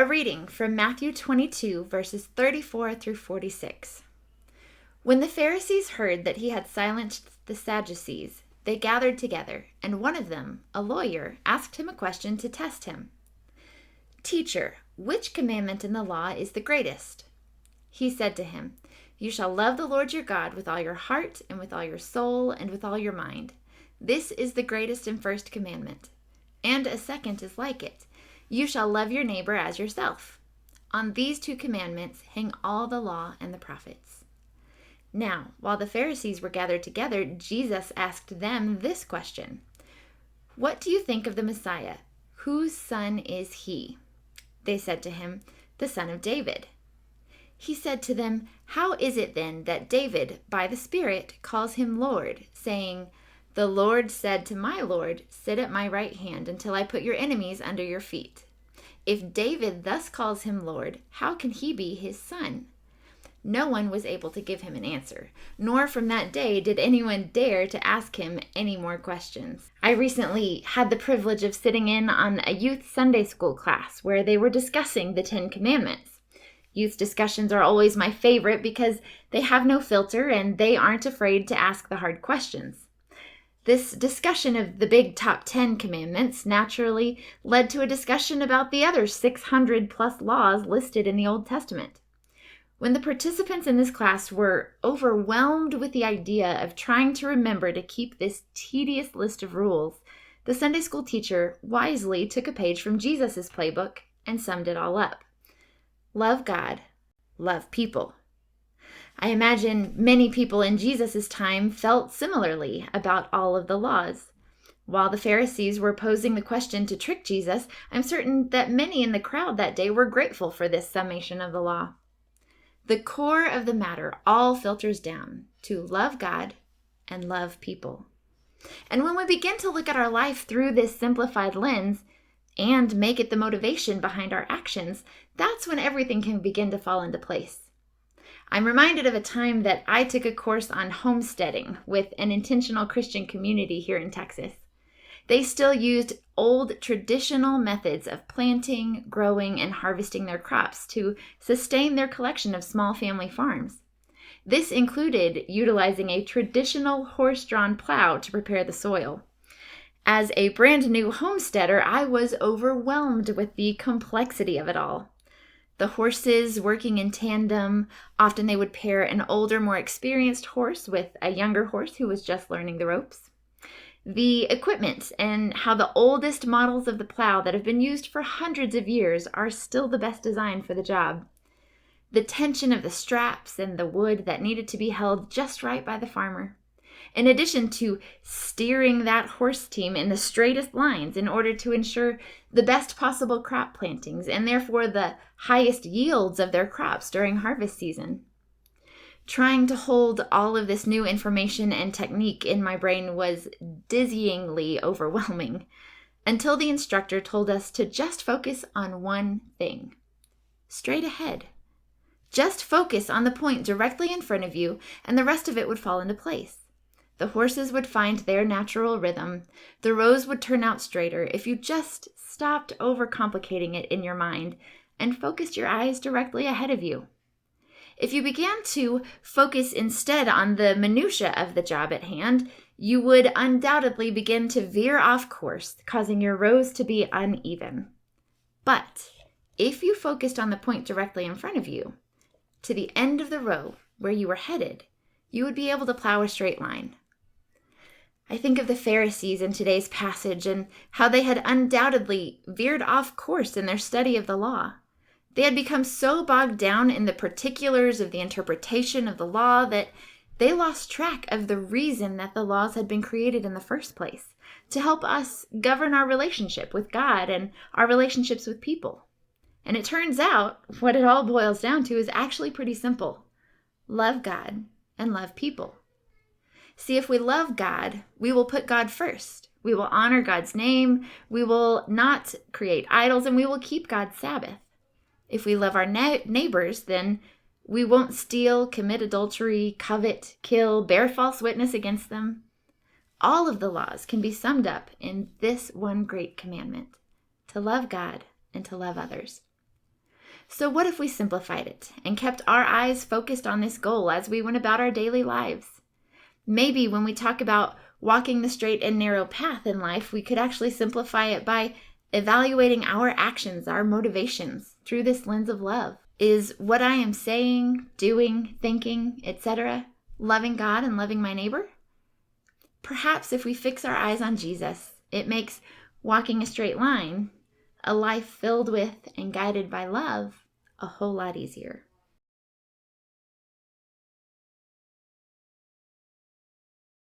A reading from Matthew 22, verses 34 through 46. When the Pharisees heard that he had silenced the Sadducees, they gathered together, and one of them, a lawyer, asked him a question to test him. "Teacher, which commandment in the law is the greatest?" He said to him, "You shall love the Lord your God with all your heart and with all your soul and with all your mind. This is the greatest and first commandment. And a second is like it. You shall love your neighbor as yourself. On these two commandments hang all the law and the prophets." Now, while the Pharisees were gathered together, Jesus asked them this question: "What do you think of the Messiah? Whose son is he?" They said to him, "The son of David." He said to them, "How is it then that David, by the Spirit, calls him Lord, saying, 'The Lord said to my Lord, sit at my right hand until I put your enemies under your feet'? If David thus calls him Lord, how can he be his son?" No one was able to give him an answer, nor from that day did anyone dare to ask him any more questions. I recently had the privilege of sitting in on a youth Sunday school class where they were discussing the 10 Commandments. Youth discussions are always my favorite because they have no filter and they aren't afraid to ask the hard questions. This discussion of the big top 10 commandments naturally led to a discussion about the other 600 plus laws listed in the Old Testament. When the participants in this class were overwhelmed with the idea of trying to remember to keep this tedious list of rules, the Sunday school teacher wisely took a page from Jesus' playbook and summed it all up. Love God, love people. I imagine many people in Jesus' time felt similarly about all of the laws. While the Pharisees were posing the question to trick Jesus, I'm certain that many in the crowd that day were grateful for this summation of the law. The core of the matter all filters down to love God and love people. And when we begin to look at our life through this simplified lens and make it the motivation behind our actions, that's when everything can begin to fall into place. I'm reminded of a time that I took a course on homesteading with an intentional Christian community here in Texas. They still used old traditional methods of planting, growing, and harvesting their crops to sustain their collection of small family farms. This included utilizing a traditional horse-drawn plow to prepare the soil. As a brand new homesteader, I was overwhelmed with the complexity of it all. The horses working in tandem, often they would pair an older, more experienced horse with a younger horse who was just learning the ropes. The equipment and how the oldest models of the plow that have been used for hundreds of years are still the best design for the job. The tension of the straps and the wood that needed to be held just right by the farmer. In addition to steering that horse team in the straightest lines in order to ensure the best possible crop plantings and therefore the highest yields of their crops during harvest season. Trying to hold all of this new information and technique in my brain was dizzyingly overwhelming until the instructor told us to just focus on one thing. Straight ahead. Just focus on the point directly in front of you and the rest of it would fall into place. The horses would find their natural rhythm. The rows would turn out straighter if you just stopped overcomplicating it in your mind and focused your eyes directly ahead of you. If you began to focus instead on the minutia of the job at hand, you would undoubtedly begin to veer off course, causing your rows to be uneven. But if you focused on the point directly in front of you, to the end of the row where you were headed, you would be able to plow a straight line. I think of the Pharisees in today's passage and how they had undoubtedly veered off course in their study of the law. They had become so bogged down in the particulars of the interpretation of the law that they lost track of the reason that the laws had been created in the first place, to help us govern our relationship with God and our relationships with people. And it turns out what it all boils down to is actually pretty simple. Love God and love people. See, if we love God, we will put God first. We will honor God's name. We will not create idols, and we will keep God's Sabbath. If we love our neighbors, then we won't steal, commit adultery, covet, kill, bear false witness against them. All of the laws can be summed up in this one great commandment: to love God and to love others. So what if we simplified it and kept our eyes focused on this goal as we went about our daily lives? Maybe when we talk about walking the straight and narrow path in life, we could actually simplify it by evaluating our actions, our motivations through this lens of love. Is what I am saying, doing, thinking, etc., loving God and loving my neighbor? Perhaps if we fix our eyes on Jesus, it makes walking a straight line, a life filled with and guided by love, a whole lot easier.